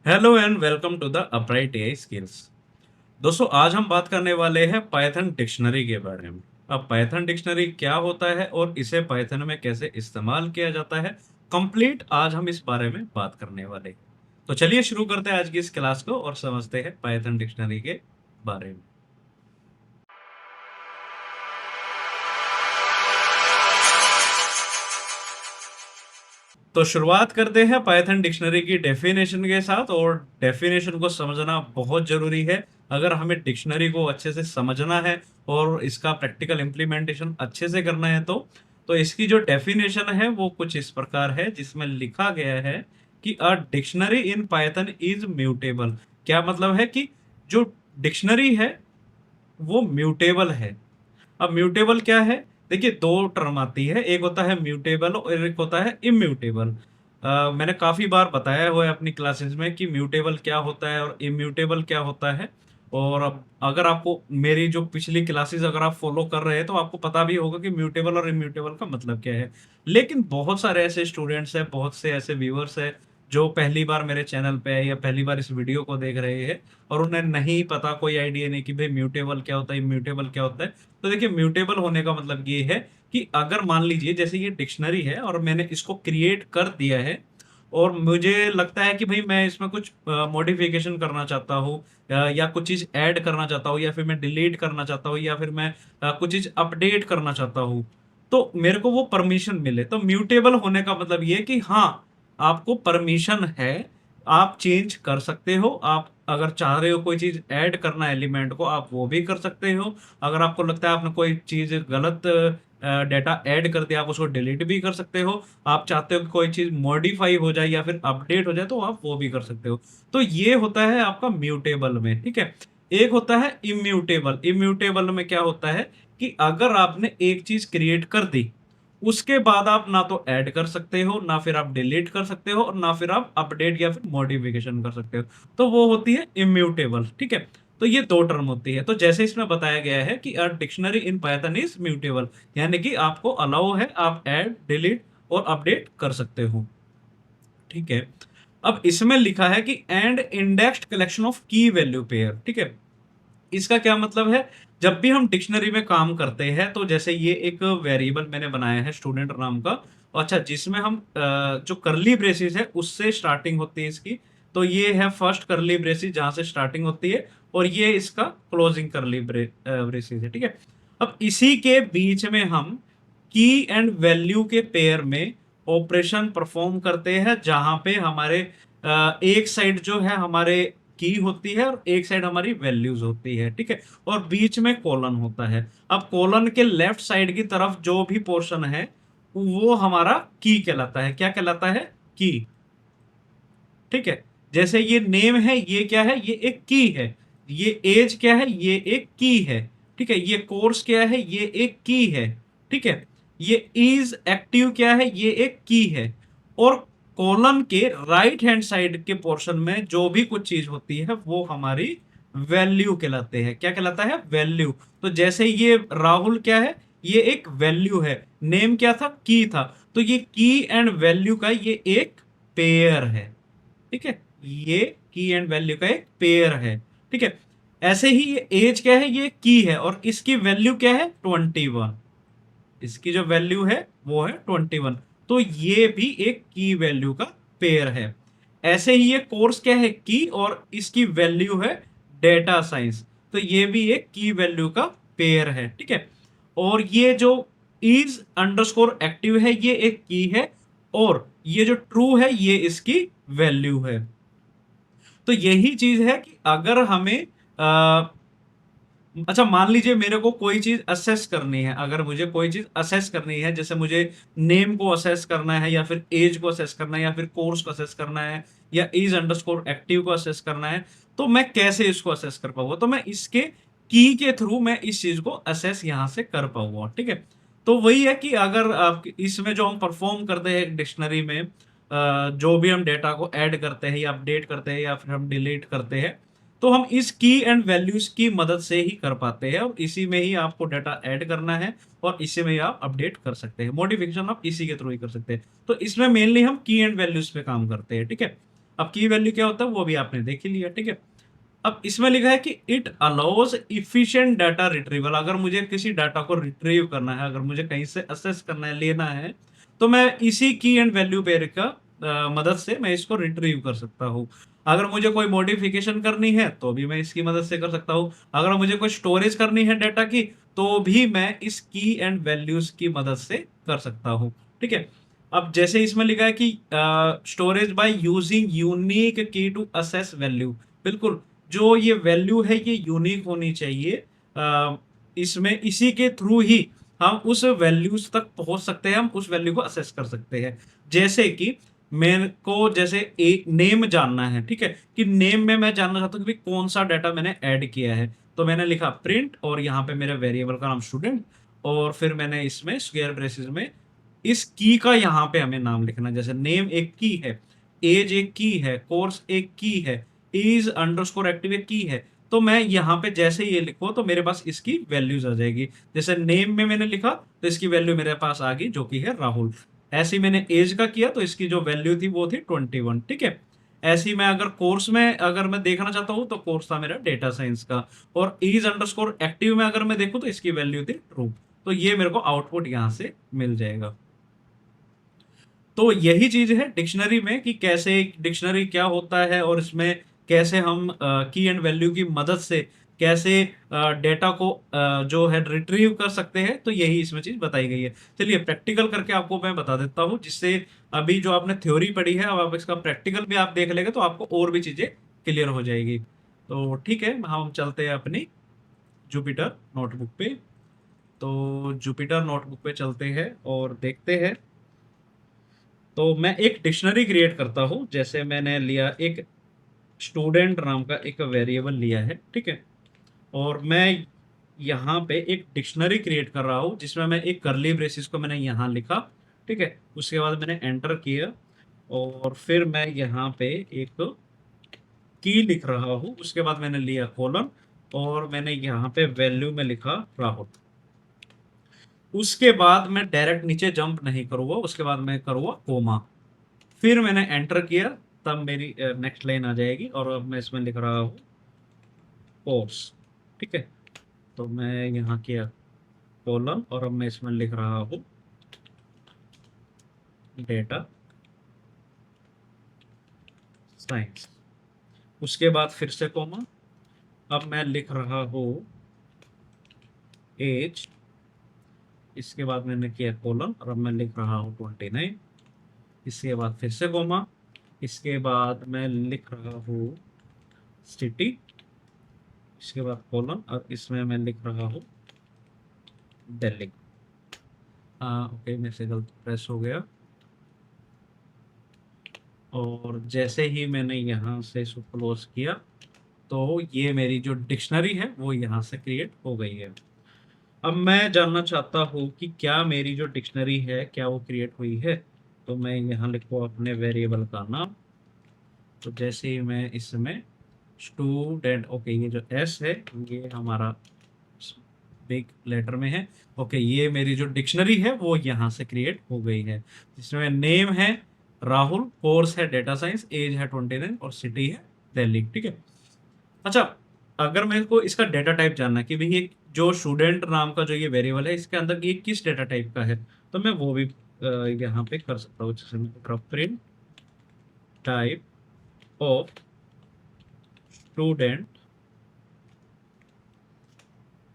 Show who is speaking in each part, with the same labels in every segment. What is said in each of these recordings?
Speaker 1: Hello and welcome to the upright AI skills. दोस्तों, आज हम बात करने वाले हैं पाइथन डिक्शनरी के बारे में। अब पाइथन डिक्शनरी क्या होता है और इसे पाइथन में कैसे इस्तेमाल किया जाता है, कंप्लीट आज हम इस बारे में बात करने वाले हैं। तो चलिए शुरू करते हैं आज की इस क्लास को और समझते हैं पाइथन डिक्शनरी के बारे में। तो शुरुआत करते हैं पाइथन डिक्शनरी की डेफिनेशन के साथ, और डेफिनेशन को समझना बहुत जरूरी है। अगर हमें डिक्शनरी को अच्छे से समझना है और इसका प्रैक्टिकल इम्प्लीमेंटेशन अच्छे से करना है तो इसकी जो डेफिनेशन है वो कुछ इस प्रकार है, जिसमें लिखा गया है कि a dictionary in Python is mutable. क्या मतलब है कि जो डिक्शनरी है वो म्यूटेबल है। अब म्यूटेबल क्या है? देखिए, दो टर्म आती है, एक होता है म्यूटेबल और एक होता है इम्यूटेबल। मैंने काफी बार बताया हुआ है अपनी क्लासेस में कि म्यूटेबल क्या होता है और इम्यूटेबल क्या होता है। और अब अगर आपको मेरी जो पिछली क्लासेस अगर आप फॉलो कर रहे हैं तो आपको पता भी होगा कि म्यूटेबल और इम्यूटेबल का मतलब क्या है। लेकिन बहुत सारे ऐसे स्टूडेंट्स हैं, बहुत से ऐसे व्यूअर्स हैं जो पहली बार मेरे चैनल पे है या पहली बार इस वीडियो को देख रहे हैं और उन्हें नहीं पता, कोई आइडिया नहीं कि भाई म्यूटेबल क्या होता है, इम्यूटेबल क्या होता है। तो देखिए, म्यूटेबल होने का मतलब ये है कि अगर मान लीजिए जैसे ये डिक्शनरी है और मैंने इसको क्रिएट कर दिया है और मुझे लगता है कि भाई मैं इसमें कुछ मॉडिफिकेशन करना चाहता हूँ, या कुछ चीज ऐड करना चाहता हूँ, या फिर मैं डिलीट करना चाहता हूँ, या फिर मैं कुछ चीज अपडेट करना चाहता हूँ, तो मेरे को वो परमिशन मिले। तो म्यूटेबल होने का मतलब ये है कि हाँ, आपको परमिशन है, आप चेंज कर सकते हो। आप अगर चाह रहे हो कोई चीज ऐड करना एलिमेंट को, आप वो भी कर सकते हो। अगर आपको लगता है आपने कोई चीज गलत डेटा ऐड कर दिया, आप उसको डिलीट भी कर सकते हो। आप चाहते हो कि कोई चीज मॉडिफाई हो जाए या फिर अपडेट हो जाए, तो आप वो भी कर सकते हो। तो ये होता है आपका म्यूटेबल में, ठीक है। एक होता है इम्यूटेबल। इम्यूटेबल में क्या होता है कि अगर आपने एक चीज क्रिएट कर दी, उसके बाद आप ना तो ऐड कर सकते हो, ना फिर आप डिलीट कर सकते हो, और ना फिर आप अपडेट या फिर मॉडिफिकेशन कर सकते हो। तो वो होती है इम्यूटेबल, ठीक है। तो ये दो टर्म होती है। तो जैसे इसमें बताया गया है कि a dictionary in Python is mutable, यानी कि आपको अलाउ है, आप ऐड, डिलीट और अपडेट कर सकते हो, ठीक है। अब इसमें लिखा है कि एंड इंडेक्स्ड कलेक्शन ऑफ की वैल्यू पेयर, ठीक है। इसका क्या मतलब है? जब भी हम डिक्शनरी में काम करते हैं तो जैसे ये एक वेरिएबल मैंने बनाया है स्टूडेंट नाम का, अच्छा, जिसमें हम जो करली ब्रेसिस है उससे स्टार्टिंग होती है इसकी। तो ये है फर्स्ट करली ब्रेसिस जहां से स्टार्टिंग होती है, और ये इसका क्लोजिंग करली ब्रेसिस है, ठीक है। अब इसी के बीच में हम की एंड वैल्यू के पेयर में ऑपरेशन परफॉर्म करते हैं, जहां पे हमारे एक साइड जो है हमारे की होती है और एक साइड हमारी वैल्यूज होती है, ठीक है। और बीच में कॉलन होता है। अब कॉलन के लेफ्ट साइड की तरफ जो भी पोर्शन है वो हमारा की कहलाता है। क्या कहलाता है? की, ठीक है। जैसे ये नेम है, ये क्या है? ये एक की है। ये एज क्या है? ये एक की है, ठीक है। ये कोर्स क्या है? ये एक की है, ठीक है। ये इज एक्टिव क्या है? ये एक की है। और कॉलन के राइट हैंड साइड के पोर्शन में जो भी कुछ चीज होती है वो हमारी वैल्यू कहलाते हैं। क्या कहलाता है? वैल्यू। तो जैसे ये राहुल क्या है? ये एक वैल्यू है। नेम क्या था? की था। तो ये की एंड वैल्यू का ये एक पेयर है, ठीक है। ये की एंड वैल्यू का एक पेयर है, ठीक है। ऐसे ही ये एज क्या है? ये की है और इसकी वैल्यू क्या है? 21। इसकी जो वैल्यू है वो है 21। तो ये भी एक की वैल्यू का पेयर है। ऐसे ही ये कोर्स क्या है? की, और इसकी वैल्यू है डेटा साइंस। तो ये भी एक की वैल्यू का पेयर है, ठीक है। और ये जो इज अंडरस्कोर एक्टिव है ये एक की है, और ये जो ट्रू है ये इसकी वैल्यू है। तो यही चीज है कि अगर हमें अच्छा, मान लीजिए मेरे को कोई चीज असेस करनी है। अगर मुझे कोई चीज असेस करनी है, जैसे मुझे नेम को असेस करना है, या फिर एज को असेस करना है, या फिर कोर्स को असेस करना है, या इज अंडरस्कोर एक्टिव को असेस करना है, तो मैं कैसे इसको असेस कर पाऊंगा? तो मैं इसके की के थ्रू मैं इस चीज को असेस यहां से कर पाऊंगा, ठीक है। तो वही है कि अगर आप इसमें जो हम परफॉर्म करते हैं डिक्शनरी में, जो भी हम डेटा को ऐड करते हैं या अपडेट करते हैं या फिर हम डिलीट करते हैं, तो हम इस की एंड वैल्यूज की मदद से ही कर पाते हैं। और इसी में ही आपको डाटा ऐड करना है और इसी में ही आप अपडेट कर सकते हैं। मॉडिफिकेशन आप इसी के थ्रू ही कर सकते हैं। तो इसमें मेनली हम की एंड वैल्यूज पे काम करते हैं, ठीक है। अब की वैल्यू क्या होता है वो भी आपने देख ही लिया, ठीक है। अब इसमें लिखा है कि it allows efficient data retrieval. अगर मुझे किसी डाटा को रिट्रीव करना है, अगर मुझे कहीं से असेस करना है, लेना है, तो मैं इसी की एंड वैल्यू पेयर का मदद से मैं इसको रिट्रीव कर सकता हूँ। अगर मुझे कोई मॉडिफिकेशन करनी है तो भी मैं इसकी मदद से कर सकता हूँ। अगर मुझे कोई स्टोरेज करनी है डाटा की, तो भी मैं इस की एंड वैल्यूज की मदद से कर सकता हूँ, ठीक है। अब जैसे इसमें लिखा है कि स्टोरेज बाय यूजिंग यूनिक की टू असेस वैल्यू। बिल्कुल, जो ये वैल्यू है ये यूनिक होनी चाहिए। इसमें इसी के थ्रू ही हम उस वैल्यूज तक पहुंच सकते हैं, हम उस वैल्यू को असेस कर सकते हैं। जैसे कि मेरे को जैसे एक नेम जानना है, ठीक है, कि नेम में मैं जानना चाहता हूँ कि कौन सा डाटा मैंने ऐड किया है। तो मैंने लिखा प्रिंट, और यहाँ पे मेरे वेरिएबल का नाम स्टूडेंट, और फिर मैंने इसमें स्क्वायर ब्रेसेस में इस की का यहाँ पे हमें नाम लिखना है। जैसे नेम एक की है, एज एक की है, कोर्स एक की है, इज अंडरस्कोर एक्टिव एक की है। तो मैं यहाँ पे जैसे ये लिखो तो मेरे पास इसकी वैल्यूज आ जाएगी। जैसे नेम में मैंने लिखा तो इसकी वैल्यू मेरे पास आ गई, जो कि है राहुल। ऐसे ही मैंने एज का किया तो इसकी जो वैल्यू थी वो थी 21, ठीक है। ऐसे ही मैं अगर कोर्स में अगर मैं देखना चाहता हूँ तो कोर्स था मेरा डेटा साइंस का, और इज अंडरस्कोर एक्टिव में अगर मैं देखूँ तो इसकी वैल्यू थी ट्रू। तो ये मेरे को आउटपुट यहाँ से मिल जाएगा। तो यही चीज है डिक्शनरी में कि कैसे डिक्शनरी क्या होता है, और इसमें कैसे हम की एंड वैल्यू की मदद से कैसे डेटा को जो है रिट्रीव कर सकते हैं। तो यही इसमें चीज बताई गई है। चलिए प्रैक्टिकल करके आपको मैं बता देता हूँ, जिससे अभी जो आपने थ्योरी पढ़ी है अब आप इसका प्रैक्टिकल भी आप देख लेंगे तो आपको और भी चीजें क्लियर हो जाएगी। तो ठीक है, हम चलते हैं अपनी जुपिटर नोटबुक पे। तो जुपिटर नोटबुक पे चलते हैं और देखते हैं। तो मैं एक डिक्शनरी क्रिएट करता हूँ। जैसे मैंने लिया एक स्टूडेंट नाम का एक वेरिएबल लिया है, ठीक है, और मैं यहाँ पे एक डिक्शनरी क्रिएट कर रहा हूँ जिसमें मैं एक करली ब्रेसिस को मैंने यहाँ लिखा, ठीक है। उसके बाद मैंने एंटर किया, और फिर मैं यहाँ पे एक की लिख रहा हूँ। उसके बाद मैंने लिया कॉलन, और मैंने यहाँ पे वैल्यू में लिखा राहुल। उसके बाद मैं डायरेक्ट नीचे जंप नहीं करूँगा, उसके बाद मैं करूँगा कोमा। फिर मैंने एंटर किया, तब मेरी नेक्स्ट लाइन आ जाएगी, और अब मैं इसमें लिख रहा हूँ कोर्स, ठीक है। तो मैं यहाँ किया कॉलन, और अब मैं इसमें लिख रहा हूँ डेटा साइंस। उसके बाद फिर से कोमा, अब मैं लिख रहा हूँ एज। इसके बाद मैंने किया कॉलन, और अब मैं लिख रहा हूँ 29। इसके बाद फिर से कोमा, इसके बाद मैं लिख रहा हूँ सिटी। इसके बाद कॉलन, और इसमें मैं लिख रहा हूँ दिल्ली। ओके, मेरे से गलत प्रेस हो गया, और जैसे ही मैंने यहाँ से इसको क्लोज किया तो ये मेरी जो डिक्शनरी है वो यहाँ से क्रिएट हो गई है। अब मैं जानना चाहता हूँ कि क्या मेरी जो डिक्शनरी है क्या वो क्रिएट हुई है। तो मैं यहाँ लिखूँ अपने वेरिएबल का नाम। तो जैसे ही मैं इसमें स्टूडेंट, ओके, ये जो एस है ये हमारा बिग लेटर में है। ओके, ये मेरी जो डिक्शनरी है वो यहाँ से क्रिएट हो गई है, जिसमें नेम है राहुल, कोर्स है डेटा साइंस, एज है 29, और सिटी है दिल्ली, ठीक है। अच्छा, अगर मेरे को इसका डेटा टाइप जानना है कि भाई ये जो स्टूडेंट नाम का जो ये वेरिएबल है इसके अंदर ये किस डेटा टाइप का है, तो मैं वो भी यहाँ पे कर सकता हूँ। जैसे मैं प्रिंट टाइप ऑफ स्टूडेंट,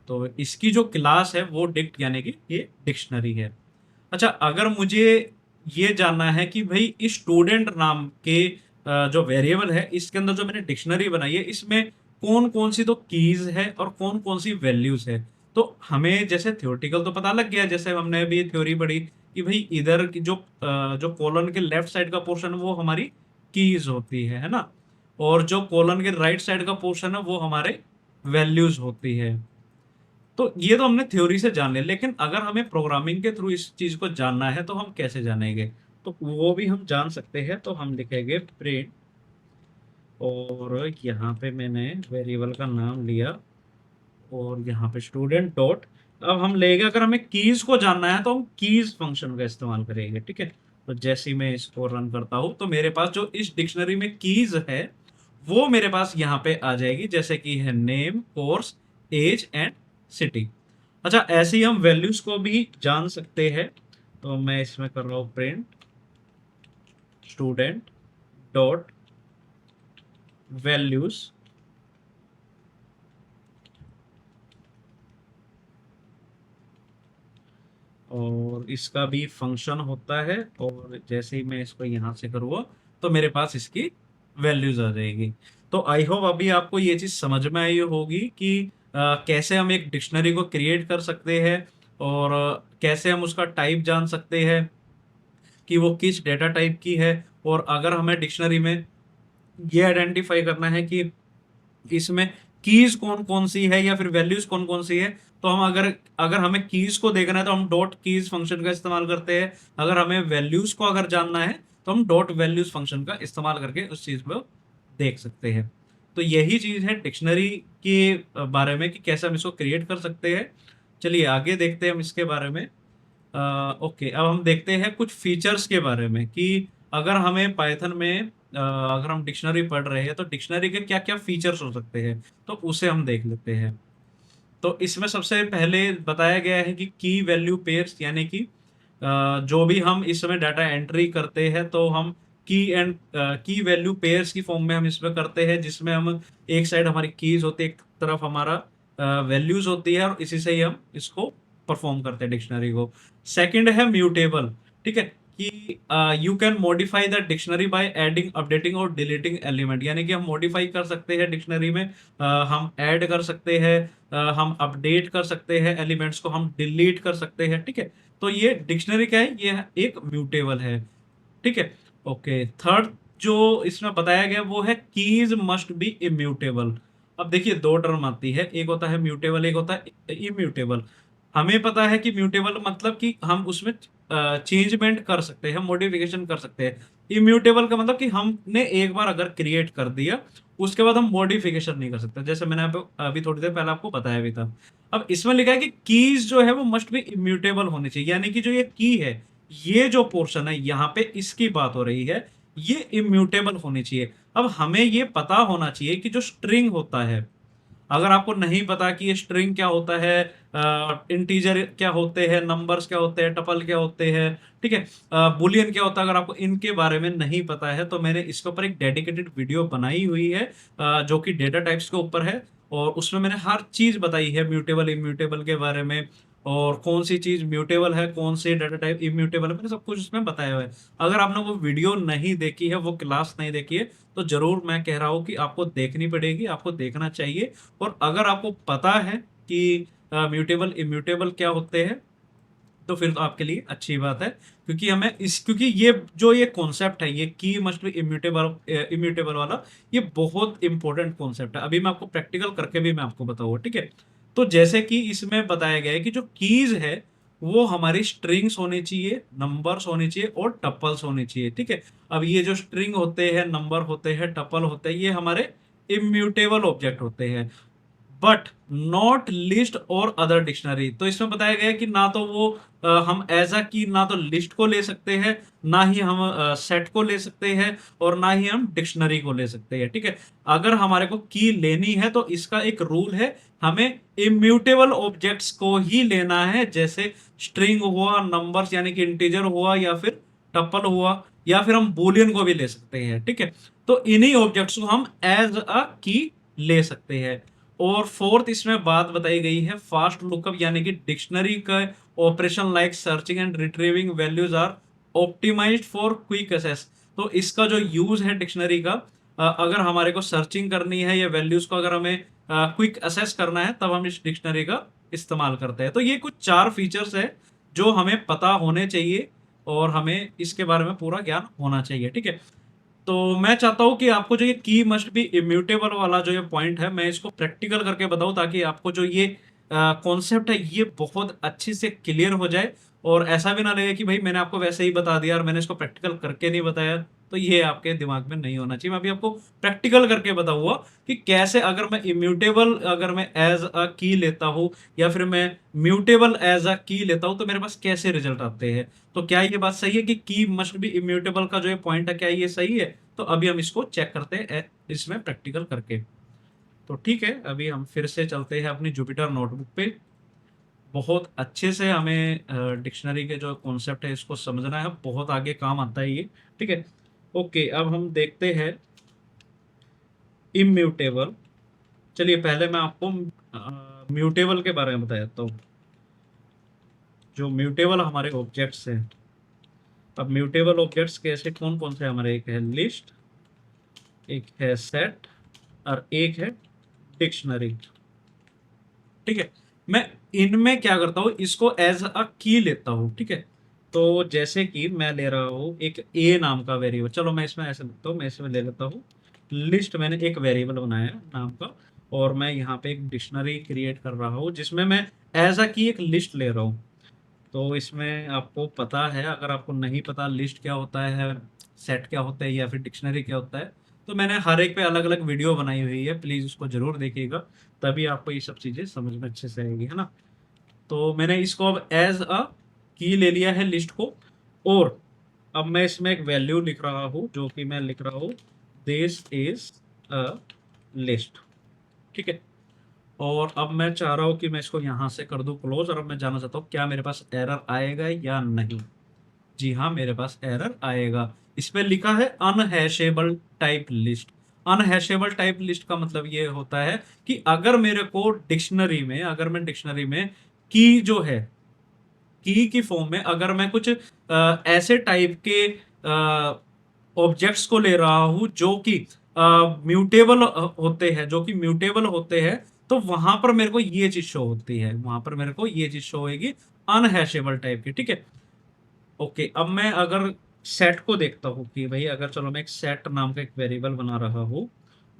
Speaker 1: तो इसकी जो क्लास है वो डिक्ट यानी कि ये डिक्शनरी है। अच्छा, अगर मुझे ये जानना है कि भाई इस स्टूडेंट नाम के जो वेरिएबल है इसके अंदर जो मैंने डिक्शनरी बनाई है इसमें कौन कौन सी तो कीज है और कौन कौन सी वैल्यूज है। तो हमें जैसे थ्योरेटिकल तो पता लग गया, जैसे हमने अभी थ्योरी पढ़ी कि भाई इधर की जो कॉलन के लेफ्ट साइड का पोर्शन है वो हमारी कीज होती है ना, और जो कॉलन के राइट साइड का पोर्शन है वो हमारे वैल्यूज होती है। तो ये तो हमने थ्योरी से जान लिया, लेकिन अगर हमें प्रोग्रामिंग के थ्रू इस चीज को जानना है तो हम कैसे जानेंगे। तो वो भी हम जान सकते हैं। तो हम लिखेंगे प्रिंट, और यहाँ पे मैंने वेरिएबल का नाम लिया, और यहाँ पे स्टूडेंट डॉट। अब हम लेंगे, अगर हमें कीज को जानना है तो हम कीज फंक्शन का इस्तेमाल करेंगे, ठीक है। तो जैसे ही मैं इसको रन करता हूँ तो मेरे पास जो इस डिक्शनरी में कीज है वो मेरे पास यहाँ पे आ जाएगी, जैसे कि है name, course, age and city. अच्छा, ऐसे ही हम वैल्यूज को भी जान सकते हैं। तो मैं इसमें कर रहा हूँ प्रिंट स्टूडेंट डॉट वैल्यूज, और इसका भी फंक्शन होता है, और जैसे ही मैं इसको यहाँ से करूँगा तो मेरे पास इसकी वैल्यूज आ जाएगी। तो आई होप अभी आपको ये चीज़ समझ में आई होगी कि कैसे हम एक डिक्शनरी को क्रिएट कर सकते हैं, और कैसे हम उसका टाइप जान सकते हैं कि वो किस डेटा टाइप की है। और अगर हमें डिक्शनरी में ये आइडेंटिफाई करना है कि इसमें कीज कौन कौन सी है या फिर वैल्यूज कौन कौन सी है, तो हम अगर अगर हमें कीज को देखना है तो हम डॉट कीज फंक्शन का इस्तेमाल करते हैं। अगर हमें वैल्यूज को अगर जानना है तो हम डॉट वैल्यूज फंक्शन का इस्तेमाल करके उस चीज को देख सकते हैं। तो यही चीज है डिक्शनरी के बारे में कि कैसे हम इसको क्रिएट कर सकते हैं। चलिए आगे देखते हैं हम इसके बारे में। ओके, अब हम देखते हैं कुछ फीचर्स के बारे में कि अगर हमें पाइथन में अगर हम डिक्शनरी पढ़ रहे हैं तो डिक्शनरी के क्या क्या फीचर्स हो सकते हैं, तो उसे हम देख लेते हैं। तो इसमें सबसे पहले बताया गया है कि की वैल्यू पेयर्स, यानी कि जो भी हम इसमें डाटा एंट्री करते हैं तो हम की वैल्यू पेयर्स की फॉर्म में हम इसमें करते हैं, जिसमें हम एक साइड हमारी कीज होती है, एक तरफ हमारा वैल्यूज होती है, और इसी से ही हम इसको परफॉर्म करते हैं डिक्शनरी को। सेकंड है म्यूटेबल। ठीक है, कि you can modify the dictionary by adding, updating और डिलीटिंग एलिमेंट, यानी कि हम मॉडिफाई कर सकते हैं डिक्शनरी में, हम ऐड कर सकते हैं, हम अपडेट कर सकते हैं एलिमेंट्स को, हम डिलीट कर सकते हैं। ठीक है, तो ये डिक्शनरी क्या है, ये एक म्यूटेबल है। ठीक है, ओके। थर्ड जो इसमें बताया गया वो है कीज मस्ट बी इम्यूटेबल। अब देखिए दो टर्म आती है, एक होता है म्यूटेबल, एक होता है इम्यूटेबल। हमें पता है कि म्यूटेबल मतलब कि हम उसमें चेंजमेंट कर सकते हैं, मॉडिफिकेशन कर सकते हैं। इम्यूटेबल का मतलब कि हमने एक बार अगर क्रिएट कर दिया उसके बाद हम मॉडिफिकेशन नहीं कर सकते, जैसे मैंने अभी थोड़ी देर पहले आपको बताया भी था। अब इसमें लिखा है कि कीज जो है वो मस्ट बी इम्यूटेबल होनी चाहिए, यानी कि जो ये की है, ये जो पोर्शन है यहाँ पे इसकी बात हो रही है, ये इम्यूटेबल होनी चाहिए। अब हमें ये पता होना चाहिए कि जो स्ट्रिंग होता है, अगर आपको नहीं पता कि ये स्ट्रिंग क्या होता है, इंटीजर क्या होते हैं, नंबर्स क्या होते हैं, टपल क्या होते हैं, ठीक है, बुलियन क्या होता है, अगर आपको इनके बारे में नहीं पता है तो मैंने इसके ऊपर एक डेडिकेटेड वीडियो बनाई हुई है, जो कि डेटा टाइप्स के ऊपर है, और उसमें मैंने हर चीज बताई है म्यूटेबल इम्यूटेबल के बारे में, और कौन सी चीज म्यूटेबल है, कौन सी डाटा टाइप इम्यूटेबल है, मैंने सब कुछ उसमें बताया हुआ है। अगर आपने वो वीडियो नहीं देखी है, वो क्लास नहीं देखी है, तो जरूर मैं कह रहा हूँ कि आपको देखनी पड़ेगी, आपको देखना चाहिए। और अगर आपको पता है कि म्यूटेबल इम्यूटेबल क्या होते हैं, तो फिर तो आपके लिए अच्छी बात है, क्योंकि क्योंकि ये जो ये कॉन्सेप्ट है, ये की मस्ट बी इम्यूटेबल इम्यूटेबल वाला, ये बहुत इंपॉर्टेंट कॉन्सेप्ट है। अभी मैं आपको प्रैक्टिकल करके भी मैं आपको बताऊंगा। ठीक है, तो जैसे कि इसमें बताया गया है कि जो कीज है वो हमारी स्ट्रिंग्स होनी चाहिए, नंबर्स होनी चाहिए और टपल्स होनी चाहिए। ठीक है, अब ये जो स्ट्रिंग होते हैं, नंबर होते हैं, टपल होते हैं, ये हमारे इम्यूटेबल ऑब्जेक्ट होते हैं, बट नॉट लिस्ट और अदर डिक्शनरी। तो इसमें बताया गया है कि ना तो वो हम एज अ की ना तो लिस्ट को ले सकते हैं, ना ही हम सेट को ले सकते हैं, और ना ही हम डिक्शनरी को ले सकते हैं। ठीक है, अगर हमारे को की लेनी है तो इसका एक रूल है, हमें इम्यूटेबल ऑब्जेक्ट्स को ही लेना है, जैसे स्ट्रिंग हुआ, नंबर्स यानी कि इंटीजर हुआ, या फिर टपल हुआ, या फिर हम बुलियन को भी ले सकते हैं। ठीक है, तो इन्हीं ऑब्जेक्ट्स को हम एज अ की ले सकते हैं। और फोर्थ इसमें बात बताई गई है फास्ट लुकअप, यानी कि डिक्शनरी का operation like searching and retrieving values are optimized for quick access. तो इसका जो यूज है डिक्शनरी का, अगर हमारे को सर्चिंग करनी है या वैल्यूज को अगर हमें क्विक असेस करना है, तब हम इस डिक्शनरी का इस्तेमाल करते हैं। तो ये कुछ 4 फीचर्स है जो हमें पता होने चाहिए, और हमें इसके बारे में पूरा ज्ञान होना चाहिए। ठीक है, तो मैं चाहता हूँ कि आपको जो ये की मस्ट बी इम्यूटेबल वाला जो ये पॉइंट है, मैं इसको प्रैक्टिकल करके बताऊं, ताकि आपको जो ये कॉन्सेप्ट है ये बहुत अच्छे से क्लियर हो जाए, और ऐसा भी ना लगे कि भाई मैंने आपको वैसे ही बता दिया और मैंने इसको प्रैक्टिकल करके नहीं बताया। तो ये आपके दिमाग में नहीं होना चाहिए। मैं अभी आपको प्रैक्टिकल करके बताऊंगा कि कैसे अगर मैं इम्यूटेबल अगर मैं एज अ की लेता हूँ या फिर मैं म्यूटेबल एज अ की लेता हूँ तो मेरे पास कैसे रिजल्ट आते हैं। तो क्या ये बात सही है कि की मस्ट बी इम्यूटेबल का जो ये पॉइंट है, क्या ये सही है? तो अभी हम इसको चेक करते हैं इसमें प्रैक्टिकल करके। तो ठीक है, अभी हम फिर से चलते हैं अपनी जुपिटर नोटबुक पे। बहुत अच्छे से हमें डिक्शनरी के जो कॉन्सेप्ट है इसको समझना है, बहुत आगे काम आता है ये। ठीक है, ओके, अब हम देखते हैं इम्यूटेबल। चलिए पहले मैं आपको म्यूटेबल के बारे में बता देता हूँ। जो म्यूटेबल हमारे ऑब्जेक्ट्स हैं, अब म्यूटेबल ऑब्जेक्ट्स कैसे कौन कौन से हमारे, एक है लिस्ट, एक है सेट और एक है डिक्शनरी। ठीक है, मैं इनमें क्या करता हूँ, इसको एज अ की लेता हूँ। ठीक है, तो जैसे कि मैं ले रहा हूँ एक ए नाम का वेरिएबल, चलो मैं इसमें ऐसे लिखता हूँ, मैं इसमें ले लेता हूँ लिस्ट। मैंने एक वेरिएबल बनाया है नाम का, और मैं यहाँ पे एक डिक्शनरी क्रिएट कर रहा हूँ जिसमें मैं एज अ की एक लिस्ट ले रहा हूँ। तो इसमें आपको पता है, अगर आपको नहीं पता लिस्ट क्या होता है, सेट क्या होता है या फिर डिक्शनरी क्या होता है, तो मैंने हर एक पे अलग अलग वीडियो बनाई हुई है, प्लीज उसको जरूर देखिएगा, तभी आपको ये सब चीजें समझ में अच्छे से आएगी, है ना। तो मैंने इसको अब एज अ की ले लिया है लिस्ट को, और अब मैं इसमें एक वैल्यू लिख रहा हूँ, जो कि मैं लिख रहा हूँ दिस इज अ लिस्ट। ठीक है, और अब मैं चाह रहा हूँ कि मैं इसको यहाँ से कर दूँ क्लोज, और अब मैं जानना चाहता हूँ क्या मेरे पास एरर आएगा या नहीं। जी हाँ, मेरे पास एरर आएगा। इस पे लिखा है अनहैशेबल टाइप लिस्ट। अनहैशेबल टाइप लिस्ट का मतलब ये होता है कि अगर मेरे को डिक्शनरी में, अगर मैं डिक्शनरी में की जो है, की फॉर्म में अगर मैं कुछ ऐसे टाइप के ऑब्जेक्ट्स को ले रहा हूं जो कि म्यूटेबल होते हैं, जो कि म्यूटेबल होते हैं, तो वहां पर मेरे को ये चीज शो होती है, वहां पर मेरे को ये चीज शो होगी अनहैशेबल टाइप की। ठीक है, ओके, अब मैं अगर सेट को देखता हूँ कि भाई, अगर चलो मैं एक सेट नाम का एक वेरिएबल बना रहा हूँ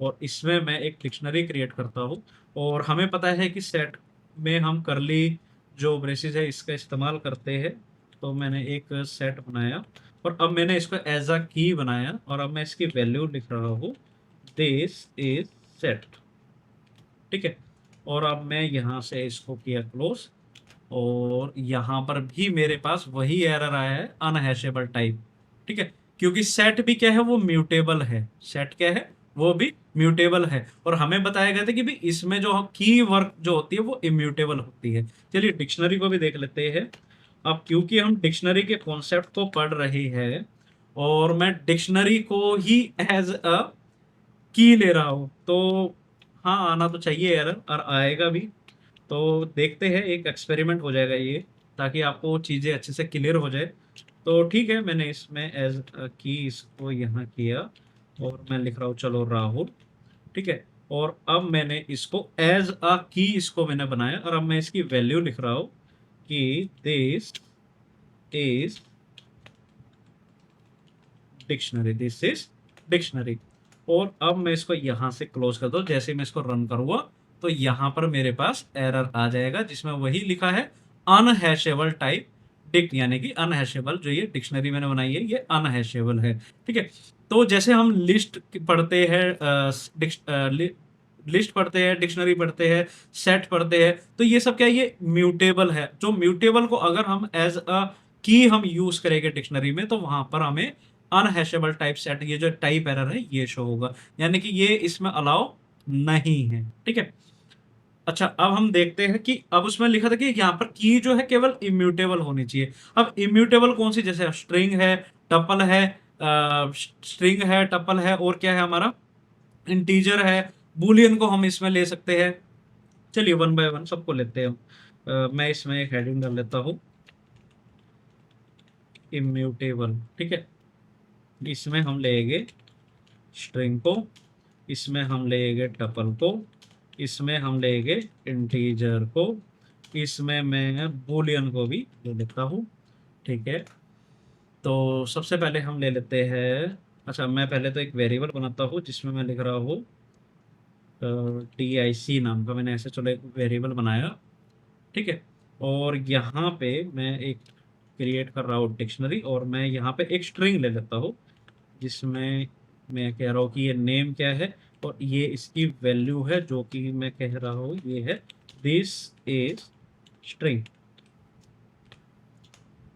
Speaker 1: और इसमें मैं एक डिक्शनरी क्रिएट करता हूँ, और हमें पता है कि सेट में हम करली जो ब्रेसेस है इसका इस्तेमाल करते हैं। तो मैंने एक सेट बनाया, और अब मैंने इसको एज अ की बनाया, और अब मैं इसकी वैल्यू लिख रहा हूँ दिस इज सेट। ठीक है, और अब मैं यहाँ से इसको किया क्लोज, और यहां पर भी मेरे पास वही एरर आया है अनहैशेबल टाइप। ठीक है, क्योंकि सेट भी क्या है, वो म्यूटेबल है। सेट क्या है, वो भी म्यूटेबल है, और हमें बताया गया था कि भी इसमें जो की वर्क जो होती है वो इम्यूटेबल होती है। चलिए डिक्शनरी को भी देख लेते हैं। अब क्योंकि हम डिक्शनरी के कॉन्सेप्ट को पढ़ रहे हैं, और मैं डिक्शनरी को ही एज अ की ले रहा हूं, तो हाँ, आना तो चाहिए एरर, और आएगा भी। तो देखते हैं, एक एक्सपेरिमेंट हो जाएगा ये, ताकि आपको चीज़ें अच्छे से क्लियर हो जाए। तो ठीक है, मैंने इसमें एज की इसको यहाँ किया, और मैं लिख रहा हूँ चलो राहुल। ठीक है, और अब मैंने इसको एज अ की इसको मैंने बनाया, और अब मैं इसकी वैल्यू लिख रहा हूँ कि this is dictionary, this is dictionary. और अब मैं इसको यहां से क्लोज कर दूं, जैसे मैं इसको रन करूंगा तो यहां पर मेरे पास एरर आ जाएगा, जिसमें वही लिखा है अनहैशेबल टाइप डिक्ट, यानी कि अनहैशेबल जो ये डिक्शनरी मैंने बनाई है ये अनहैशेबल है। ठीक है, तो जैसे हम लिस्ट पढ़ते हैं, लिस्ट पढ़ते हैं, डिक्शनरी पढ़ते हैं, सेट पढ़ते हैं, तो ये सब क्या है, ये म्यूटेबल है। जो म्यूटेबल को अगर हम एज अ की हम यूज करेंगे डिक्शनरी में, तो वहां पर हमें अनहैशेबल टाइप सेट, ये जो टाइप एरर है ये शो होगा, यानी कि ये इसमें अलाउ नहीं है। ठीक है, अच्छा, अब हम देखते हैं कि अब उसमें लिखा था कि यहाँ पर की जो है केवल इम्यूटेबल होनी चाहिए। अब इम्यूटेबल कौन सी, जैसे स्ट्रिंग है, टपल है, स्ट्रिंग है, टपल है, और क्या है हमारा, इंटीजर है, बुलियन को हम इसमें ले सकते हैं। चलिए वन बाय वन सबको लेते हैं हम। मैं इसमें एक हेडिंग डाल लेता हूँ, इम्यूटेबल। ठीक है, इसमें हम लेंगे स्ट्रिंग को, इसमें हम लेंगे टपल को, इसमें हम लेंगे इंटीजर को, इसमें मैं बूलियन को भी ले लेता हूँ। ठीक है, तो सबसे पहले हम ले लेते हैं, अच्छा मैं पहले तो एक वेरिएबल बनाता हूँ जिसमें मैं लिख रहा हूँ TIC नाम का, मैंने ऐसे चलो एक वेरिएबल बनाया। ठीक है, और यहाँ पे मैं एक क्रिएट कर रहा हूँ डिक्शनरी, और मैं यहाँ पे एक स्ट्रिंग ले लेता हूँ जिसमें मैं कह रहा हूँ कि ये नेम क्या है और ये इसकी वैल्यू है, जो कि मैं कह रहा हूँ ये है दिस इज स्ट्रिंग।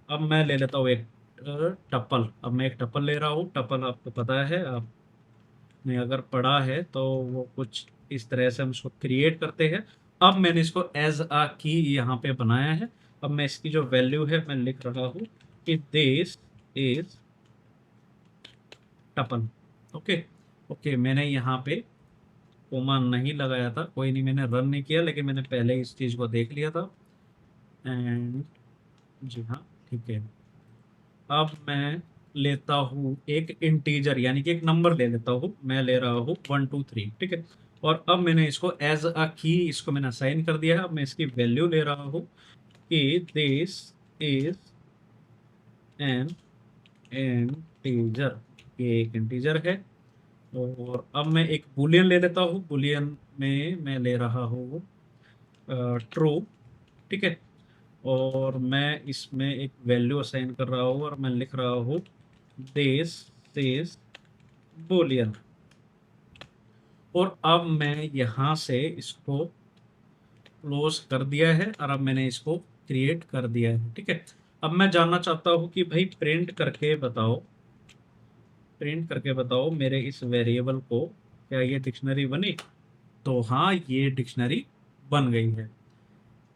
Speaker 1: अब मैं ले लेता हूँ एक टपल। अब मैं एक टपल ले रहा हूँ। टपल आपको पता है, आपने अगर पढ़ा है तो वो कुछ इस तरह से हम इसको क्रिएट करते हैं। अब मैंने इसको एज अ की यहाँ पे बनाया है। अब मैं इसकी जो वैल्यू है मैं लिख रहा हूँ कि this is tuple. Okay. Okay, मैंने यहाँ पे कोमा नहीं लगाया था, कोई नहीं, मैंने रन नहीं किया, लेकिन मैंने पहले इस चीज़ को देख लिया था। एंड जी हाँ, ठीक है। अब मैं लेता हूँ एक इंटीजर, यानी कि एक नंबर ले लेता हूँ। मैं ले रहा हूँ 1 2 3, ठीक है। और अब मैंने इसको एज अ की इसको मैंने असाइन कर दिया है। अब मैं इसकी वैल्यू ले रहा हूँ कि दिस इज एन इंटीजर। ये एक इंटीजर है। और अब मैं एक बुलियन ले लेता हूँ। बुलियन में मैं ले रहा हूँ ट्रू, ठीक है। और मैं इसमें एक वैल्यू असाइन कर रहा हूँ और मैं लिख रहा हूँ दिस इज बुलियन। और अब मैं यहाँ से इसको क्लोज कर दिया है और अब मैंने इसको क्रिएट कर दिया है, ठीक है। अब मैं जानना चाहता हूँ कि भाई प्रिंट करके बताओ मेरे इस वेरिएबल को, क्या ये डिक्शनरी बनी? तो हाँ, ये डिक्शनरी बन गई है।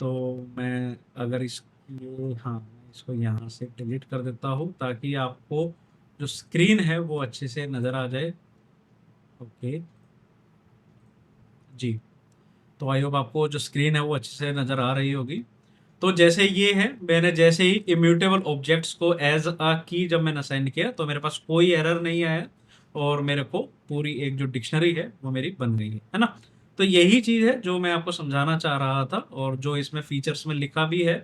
Speaker 1: तो मैं अगर इस ये हाँ, मैं इसको यहाँ से डिलीट कर देता हूँ ताकि आपको जो स्क्रीन है वो अच्छे से नज़र आ जाए। ओके जी। तो आई होप आपको जो स्क्रीन है वो अच्छे से नज़र आ रही होगी। तो जैसे ये है, मैंने जैसे ही इम्यूटेबल ऑब्जेक्ट्स को एज अ की जब मैंने असाइन किया तो मेरे पास कोई एरर नहीं आया और मेरे को पूरी एक जो डिक्शनरी है वो मेरी बन गई है ना। तो यही चीज़ है जो मैं आपको समझाना चाह रहा था और जो इसमें फीचर्स में लिखा भी है।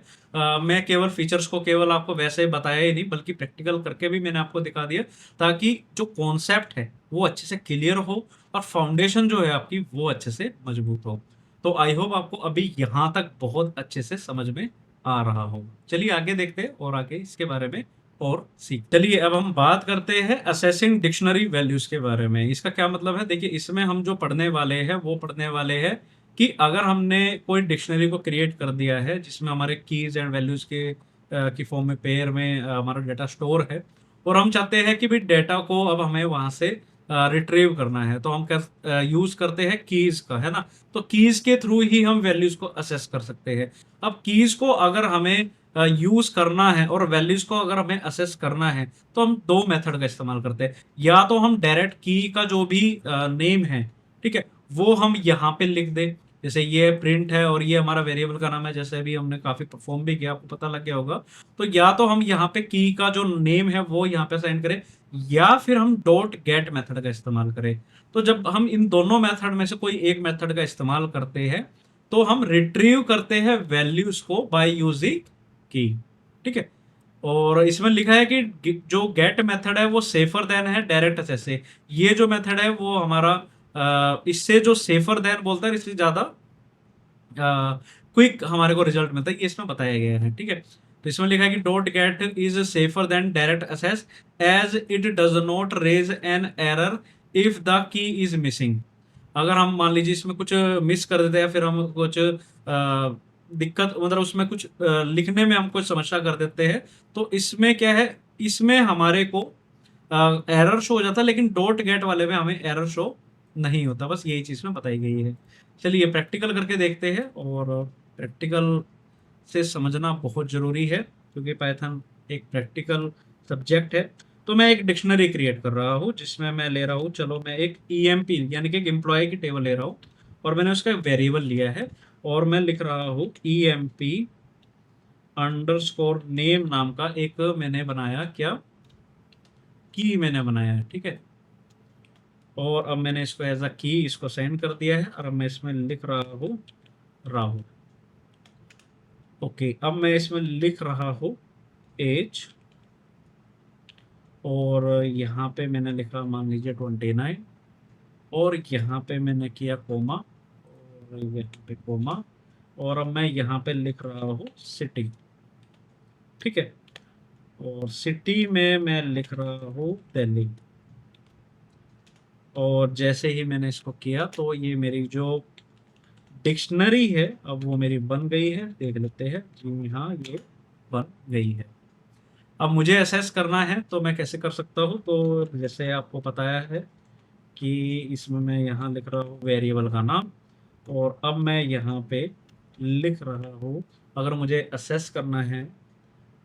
Speaker 1: मैं केवल फीचर्स को केवल आपको वैसे बताया ही नहीं, बल्कि प्रैक्टिकल करके भी मैंने आपको दिखा दिया, ताकि जो कॉन्सेप्ट है वो अच्छे से क्लियर हो और फाउंडेशन जो है आपकी वो अच्छे से मजबूत हो। तो आई होप आपको अभी यहाँ तक बहुत अच्छे से समझ में आ रहा होगा। चलिए आगे देखते हैं और आगे इसके बारे में और सीख। चलिए अब हम बात करते हैं असेसिंग डिक्शनरी वैल्यूज के बारे में। इसका क्या मतलब है? देखिए, इसमें हम जो पढ़ने वाले हैं वो पढ़ने वाले हैं कि अगर हमने कोई डिक्शनरी को क्रिएट कर दिया है जिसमें हमारे कीज एंड वैल्यूज के की फॉर्म में पेयर में हमारा डेटा स्टोर है और हम चाहते हैं कि भी डेटा को अब हमें वहां से रिट्रीव करना है, तो हम यूज करते हैं कीज का, है ना। तो कीज के थ्रू ही हम वैल्यूज को असेस कर सकते हैं। अब कीज को अगर हमें यूज करना है और वैल्यूज को अगर हमें असेस करना है तो हम दो मेथड का इस्तेमाल करते हैं। या तो हम डायरेक्ट की का जो भी नेम है, ठीक है, वो हम यहाँ पे लिख दें। जैसे ये प्रिंट है और ये हमारा वेरिएबल का नाम है, जैसे अभी हमने काफी परफॉर्म भी किया, आपको पता लग गया होगा। तो या तो हम यहाँ पे की का जो नेम है वो यहाँ पे साइन करें, या फिर हम डॉट गेट मेथड का इस्तेमाल करें। तो जब हम इन दोनों मेथड में से कोई एक मेथड का इस्तेमाल करते हैं तो हम रिट्रीव करते हैं वैल्यूज को बाय यूजिंग की, ठीक है। और इसमें लिखा है कि जो गेट मेथड है वो सेफर देन है डायरेक्ट एक्सेस से। ये जो मेथड है वो हमारा इससे जो सेफर देन बोलता है, इससे ज्यादा क्विक हमारे को रिजल्ट मिलता है, ये इसमें बताया गया है, ठीक है। तो इसमें लिखा है कि dot get is safer than direct access as it does not raise an error if the key is missing. अगर हम मान लीजिए इसमें कुछ मिस कर देते हैं, फिर हम कुछ दिक्कत, मतलब उसमें कुछ लिखने में हम कुछ समस्या कर देते हैं, तो इसमें क्या है, इसमें हमारे को एरर शो हो जाता है, लेकिन डॉट गेट वाले में हमें एरर शो नहीं होता। बस यही चीज़ में बताई गई है। चलिए प्रैक्टिकल करके देखते हैं। और प्रैक्टिकल से समझना बहुत ज़रूरी है क्योंकि पाइथन एक प्रैक्टिकल सब्जेक्ट है। तो मैं एक डिक्शनरी क्रिएट कर रहा हूँ जिसमें मैं ले रहा हूँ, चलो मैं एक ईएमपी यानी कि एक एम्प्लॉय की टेबल ले रहा हूँ और मैंने उसका वेरिएबल लिया है और मैं लिख रहा हूँ ईएमपी अंडरस्कोर नेम नाम का एक मैंने बनाया, क्या की मैंने बनाया है, ठीक है। और अब मैंने इसको एज अ की इसको सेंड कर दिया है और अब मैं इसमें लिख रहा हूँ राहुल। ओके, अब मैं इसमें लिख रहा हूँ एज और यहाँ पे मैंने लिखा मान लीजिए 29 और यहाँ पे मैंने किया कोमा और यहाँ पे कोमा और अब मैं यहाँ पे लिख रहा हूँ सिटी, ठीक है। और सिटी में मैं लिख रहा हूँ दिल्ली। और जैसे ही मैंने इसको किया तो ये मेरी जो डिक्शनरी है अब वो मेरी बन गई है। देख लेते हैं, जी हाँ ये बन गई है। अब मुझे असेस करना है तो मैं कैसे कर सकता हूँ, तो जैसे आपको बताया है कि इसमें मैं यहाँ लिख रहा हूँ वेरिएबल का नाम, और अब मैं यहाँ पे लिख रहा हूँ अगर मुझे असेस करना है,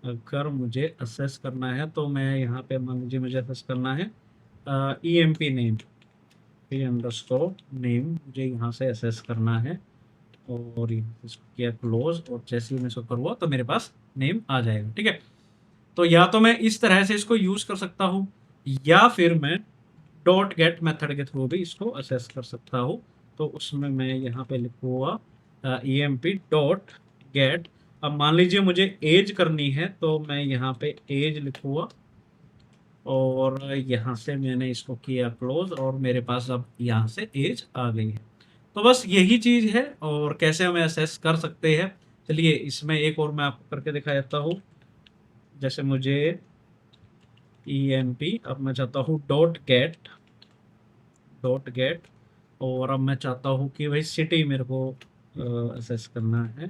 Speaker 1: अगर मुझे असेस करना है तो मैं यहाँ पे मान लीजिए मुझे असेस करना है e m p name, p underscore name मुझे यहाँ से असेस करना है। और इसको किया क्लोज, और जैसे ही मैं इसको करूँगा तो मेरे पास नेम आ जाएगा। ठीक है, तो या तो मैं इस तरह से इसको यूज कर सकता हूँ, या फिर मैं डॉट गेट मेथड के थ्रू भी इसको असेस कर सकता हूँ। तो उसमें मैं यहाँ पे लिखूँगा e m p dot get. अब मान लीजिए मुझे एज करनी है तो मैं यहाँ पे एज लिखूँगा, और यहाँ से मैंने इसको किया क्लोज, और मेरे पास अब यहाँ से एज आ गई है। तो बस यही चीज़ है, और कैसे हमें असेस कर सकते हैं। चलिए इसमें एक और मैं आपको करके दिखा देता हूँ। जैसे मुझे ई एम पी, अब मैं चाहता हूँ डॉट गेट, और अब मैं चाहता हूँ कि भाई सिटी मेरे को असेस करना है।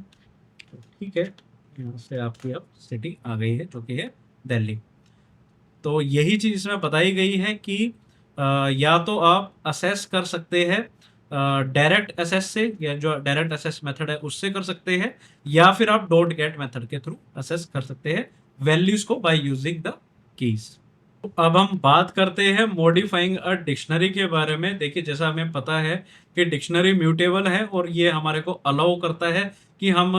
Speaker 1: तो ठीक है, यहाँ से आपकी अब सिटी आ गई है जो कि है दिल्ली। तो यही चीज़ इसमें बताई गई है कि या तो आप असेस कर सकते हैं डायरेक्ट असेस से, या जो डायरेक्ट असेस मेथड है उससे कर सकते हैं, या फिर आप डॉट गेट मेथड के थ्रू असेस कर सकते हैं वैल्यूज को बाय यूजिंग द कीज। तो अब हम बात करते हैं मॉडिफाइंग अ डिक्शनरी के बारे में। देखिए जैसा हमें पता है कि डिक्शनरी म्यूटेबल है, और ये हमारे को अलाउ करता है कि हम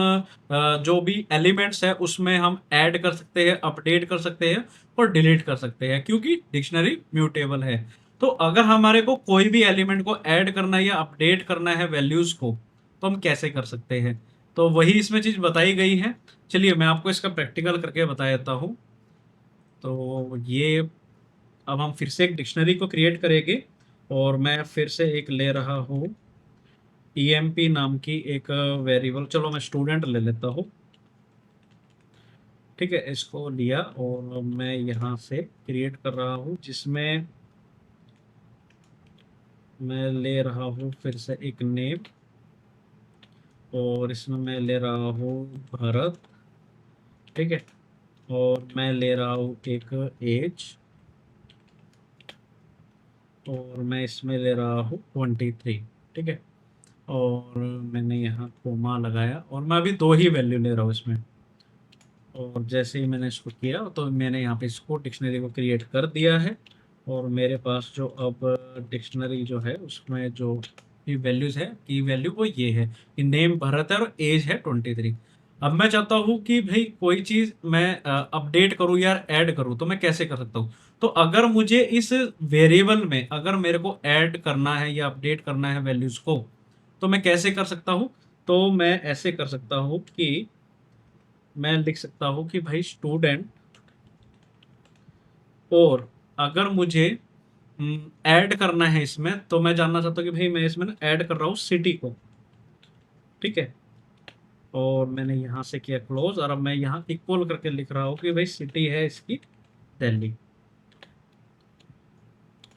Speaker 1: जो भी एलिमेंट्स है उसमें हम ऐड कर सकते हैं, अपडेट कर सकते हैं और डिलीट कर सकते हैं, क्योंकि डिक्शनरी म्यूटेबल है। तो अगर हमारे को कोई भी एलिमेंट को ऐड करना है या अपडेट करना है वैल्यूज को, तो हम कैसे कर सकते हैं, तो वही इसमें चीज बताई गई है। चलिए मैं आपको इसका प्रैक्टिकल करके बता देता हूँ। तो ये अब हम फिर से एक डिक्शनरी को क्रिएट करेंगे, और मैं फिर से एक ले रहा हूँ EMP नाम की एक वेरिएबल। चलो मैं स्टूडेंट ले लेता हूँ। ठीक है, इसको लिया और मैं यहाँ से क्रिएट कर रहा हूँ, जिसमें मैं ले रहा हूँ फिर से एक नेम, और इसमें मैं ले रहा हूँ भरत। ठीक है, और मैं ले रहा हूँ एक एज, और मैं इसमें ले रहा हूँ 23। ठीक है, और मैंने यहाँ कोमा लगाया, और मैं अभी दो ही वैल्यू ले रहा हूँ इसमें। और जैसे ही मैंने इसको किया तो मैंने यहाँ पे इसको डिक्शनरी को क्रिएट कर दिया है, और मेरे पास जो अब डिक्शनरी जो है उसमें जो भी वैल्यूज़ है, की वैल्यू वो ये है कि नेम भरत है और एज है 23। अब मैं चाहता हूँ कि भाई कोई चीज़ मैं अपडेट करूँ या ऐड करूँ, तो मैं कैसे कर सकता हूँ। तो अगर मुझे इस वेरिएबल में अगर मेरे को ऐड करना है या अपडेट करना है वैल्यूज़ को, तो मैं कैसे कर सकता हूँ। तो मैं ऐसे कर सकता हूँ कि मैं लिख सकता हूँ कि भाई स्टूडेंट, और अगर मुझे ऐड करना है इसमें, तो मैं जानना चाहता हूँ कि भाई मैं इसमें ना ऐड कर रहा हूँ सिटी को। ठीक है, और मैंने यहाँ से किया क्लोज, और अब मैं यहाँ इक्वल करके लिख रहा हूँ कि भाई सिटी है इसकी दिल्ली।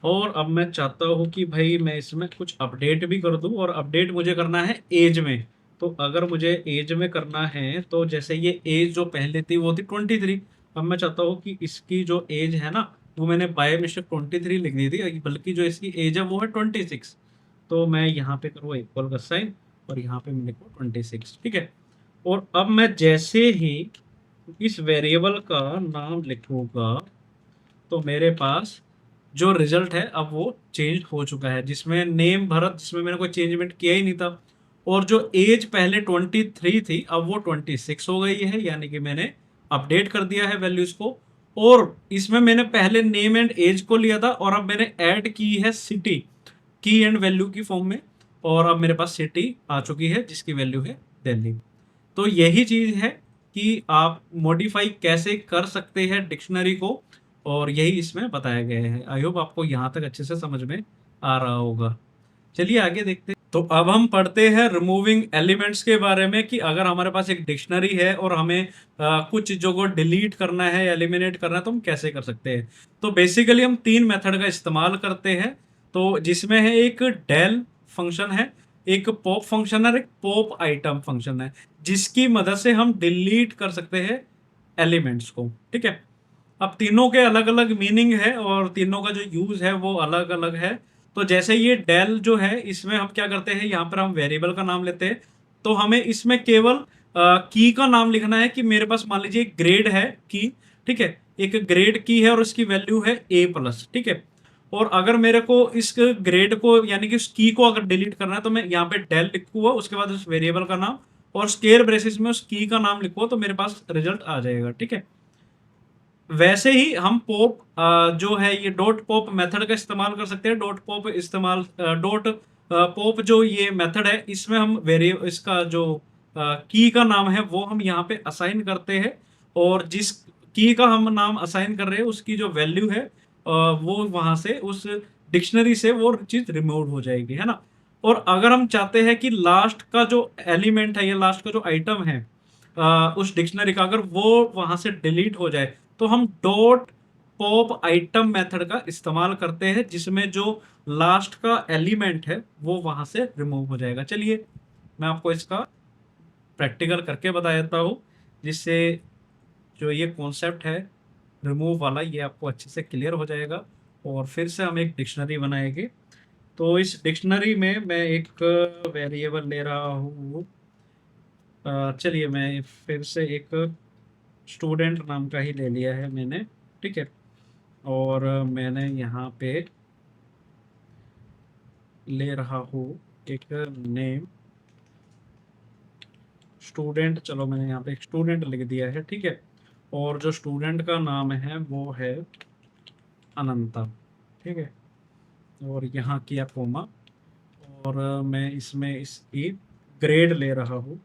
Speaker 1: और अब मैं चाहता हूँ कि भाई मैं इसमें कुछ अपडेट भी कर दूँ, और अपडेट मुझे करना है एज में। तो अगर मुझे एज में करना है, तो जैसे ये एज जो पहले थी वो थी 23। अब मैं चाहता हूँ कि इसकी जो एज है ना, वो मैंने बाय मिस्टेक 23 लिख दी थी, बल्कि जो इसकी एज है वो है 26। तो मैं यहाँ पे करूँगा इक्वल का साइन, और यहाँ पे मैं लिखूँ 26। ठीक है, और अब मैं जैसे ही इस वेरिएबल का नाम लिखूंगा, तो मेरे पास जो रिजल्ट है अब वो चेंज हो चुका है, जिसमें नेम भरत, जिसमें मैंने कोई चेंजमेंट किया ही नहीं था। और जो एज पहले 23 थी अब वो 26 हो गई है, यानी कि मैंने अपडेट कर दिया है वैल्यूज को। और इसमें मैंने पहले नेम एंड एज को लिया था, और अब मैंने ऐड की है सिटी की एंड वैल्यू की फॉर्म में, और अब मेरे पास सिटी आ चुकी है जिसकी वैल्यू है दिल्ली। तो यही चीज है कि आप मॉडिफाई कैसे कर सकते हैं डिक्शनरी को, और यही इसमें बताया गया है। आई होप आपको यहाँ तक अच्छे से समझ में आ रहा होगा। चलिए आगे देखते हैं। तो अब हम पढ़ते हैं रिमूविंग एलिमेंट्स के बारे में, कि अगर हमारे पास एक डिक्शनरी है और हमें कुछ चीजों को डिलीट करना है, एलिमिनेट करना है, तो हम कैसे कर सकते हैं। तो बेसिकली हम तीन मेथड का इस्तेमाल करते हैं। तो जिसमें है एक डेल फंक्शन है, एक पॉप फंक्शन है और एक पॉप आइटम फंक्शन है, जिसकी मदद से हम डिलीट कर सकते हैं एलिमेंट्स को। ठीक है, अब तीनों के अलग अलग मीनिंग है और तीनों का जो यूज है वो अलग अलग है। तो जैसे ये डेल जो है, इसमें हम क्या करते हैं, यहाँ पर हम वेरिएबल का नाम लेते हैं। तो हमें इसमें केवल की का नाम लिखना है कि मेरे पास मान लीजिए एक ग्रेड है की। ठीक है, एक ग्रेड की है और उसकी वैल्यू है ए प्लस। ठीक है, और अगर मेरे को इस ग्रेड को यानी कि उस की को अगर डिलीट करना है तो मैं यहाँ पे डेल लिखूंगा, उसके बाद उस वेरिएबल का नाम और स्केयर ब्रेसिस में उस की का नाम लिखूंगा, तो मेरे पास रिजल्ट आ जाएगा। ठीक है, वैसे ही हम पॉप जो है ये डॉट पॉप मेथड का इस्तेमाल कर सकते हैं। डॉट पॉप इस्तेमाल डॉट पॉप जो ये मेथड है, इसमें हम वेरिए इसका जो की का नाम है वो हम यहाँ पे असाइन करते हैं, और जिस की का हम नाम असाइन कर रहे हैं उसकी जो वैल्यू है वो वहां से उस डिक्शनरी से वो चीज रिमूव हो जाएगी, है ना। और अगर हम चाहते हैं कि लास्ट का जो एलिमेंट है या लास्ट का जो आइटम है उस डिक्शनरी का, अगर वो वहां से डिलीट हो जाए, तो हम डॉट पॉप आइटम मेथड का इस्तेमाल करते हैं, जिसमें जो लास्ट का एलिमेंट है वो वहां से रिमूव हो जाएगा। चलिए मैं आपको इसका प्रैक्टिकल करके बता देता हूँ, जिससे जो ये कॉन्सेप्ट है रिमूव वाला ये आपको अच्छे से क्लियर हो जाएगा। और फिर से हम एक डिक्शनरी बनाएंगे। तो इस डिक्शनरी में मैं एक वेरिएबल ले रहा हूँ। चलिए मैं फिर से एक स्टूडेंट नाम का ही ले लिया है मैंने। ठीक है, और मैंने यहाँ पे ले रहा हूँ एक नेम स्टूडेंट। चलो मैंने यहाँ पे एक स्टूडेंट लिख दिया है। ठीक है, और जो स्टूडेंट का नाम है वो है अनंता। ठीक है, और यहाँ किया कोमा, और मैं इसमें इसकी ग्रेड ले रहा हूँ।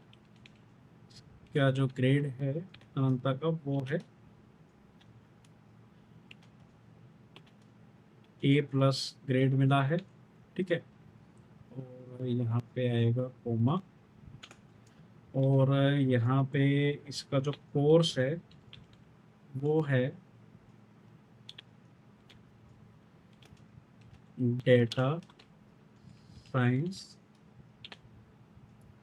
Speaker 1: क्या जो ग्रेड है अनंता का वो है ए प्लस ग्रेड मिला है। ठीक है, और यहाँ पे आएगा कोमा, और यहाँ पे इसका जो कोर्स है वो है डेटा साइंस,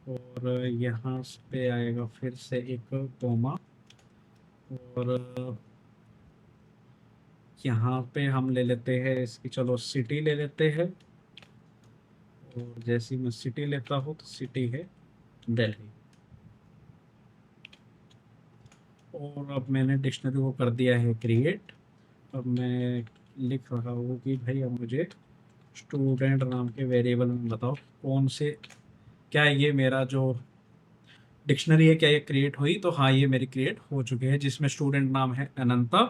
Speaker 1: और यहाँ पे आएगा फिर से एक कोमा, और यहाँ पे हम ले लेते हैं इसकी, चलो सिटी ले लेते हैं। और जैसी मैं सिटी लेता हूँ तो सिटी है दिल्ली। और अब मैंने डिक्शनरी को कर दिया है क्रिएट। अब मैं लिख रहा हूँ कि भाई अब मुझे स्टूडेंट नाम के वेरिएबल में बताओ कौन से, क्या ये मेरा जो डिक्शनरी है क्या ये क्रिएट हुई। तो हाँ, ये मेरी क्रिएट हो चुकी है, जिसमें स्टूडेंट नाम है अनंता,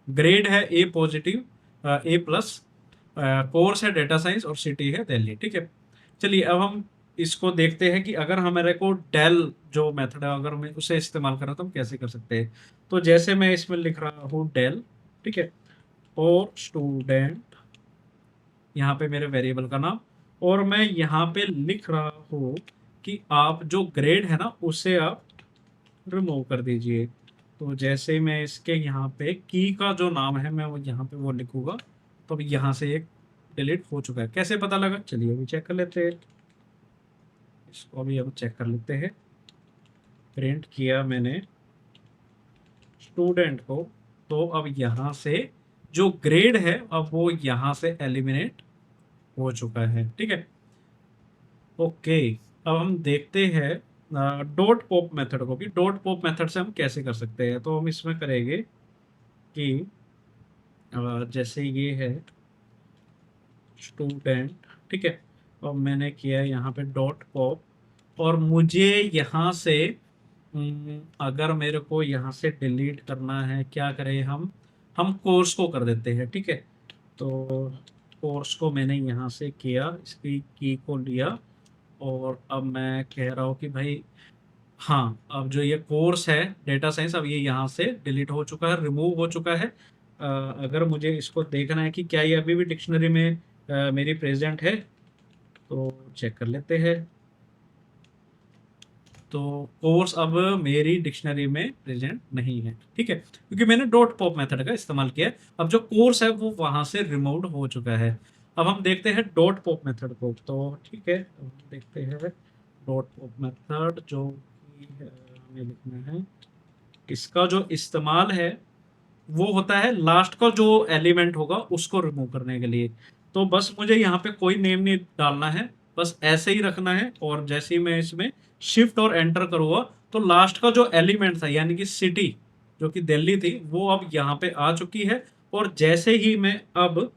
Speaker 1: ग्रेड है ए पॉजिटिव ए प्लस, कोर्स है डेटा साइंस और सिटी है दिल्ली। ठीक है, चलिए अब हम इसको देखते हैं कि अगर हमारे को डेल जो मेथड है अगर हमें उसे इस्तेमाल करना तो हम कैसे कर सकते हैं। तो जैसे मैं इसमें लिख रहा हूँ डेल। ठीक है, और स्टूडेंट यहाँ पे मेरे वेरिएबल का नाम, और मैं यहाँ पे लिख रहा हूँ कि आप जो ग्रेड है ना उसे आप रिमूव कर दीजिए। तो जैसे ही मैं इसके यहाँ पे की का जो नाम है मैं वो यहाँ पे वो लिखूंगा, तो अब यहाँ से एक डिलीट हो चुका है। कैसे पता लगा, चलिए अभी चेक कर लेते हैं। इसको अभी अब चेक कर लेते हैं। प्रिंट किया मैंने स्टूडेंट को, तो अब यहाँ से जो ग्रेड है अब वो यहाँ से एलिमिनेट हो चुका है। ठीक है, ओके। अब हम देखते हैं डॉट पॉप मेथड को, कि डॉट पॉप मेथड से हम कैसे कर सकते हैं। तो हम इसमें करेंगे कि जैसे ये है स्टूडेंट। ठीक है, अब मैंने किया यहाँ पे डॉट पॉप, और मुझे यहाँ से अगर मेरे को यहाँ से डिलीट करना है, क्या करें हम कोर्स को कर देते हैं। ठीक है, तो कोर्स को मैंने यहाँ से किया, इसकी की को लिया, और अब मैं कह रहा हूँ कि भाई हाँ, अब जो ये कोर्स है डेटा साइंस अब ये यहाँ से डिलीट हो चुका है, रिमूव हो चुका है। अगर मुझे इसको देखना है कि क्या ये अभी भी डिक्शनरी में मेरी प्रेजेंट है, तो चेक कर लेते हैं। तो कोर्स अब मेरी डिक्शनरी में प्रेजेंट नहीं है। ठीक है, क्योंकि मैंने डॉट पॉप मेथड का इस्तेमाल किया है। अब जो कोर्स है वो वहां से रिमूव्ड हो चुका है। अब हम देखते हैं डॉट पॉप मेथड को। तो ठीक है, तो हम देखते हैं डॉट पॉप मेथड जो कि हमें लिखना है। इसका जो इस्तेमाल है वो होता है लास्ट का जो एलिमेंट होगा उसको रिमूव करने के लिए। तो बस मुझे यहाँ पे कोई नेम नहीं डालना है, बस ऐसे ही रखना है। और जैसे ही मैं इसमें शिफ्ट और एंटर करूँगा तो लास्ट का जो एलिमेंट था यानी कि सिटी जो कि दिल्ली थी वो अब यहाँ पे आ चुकी है। और जैसे ही मैं अब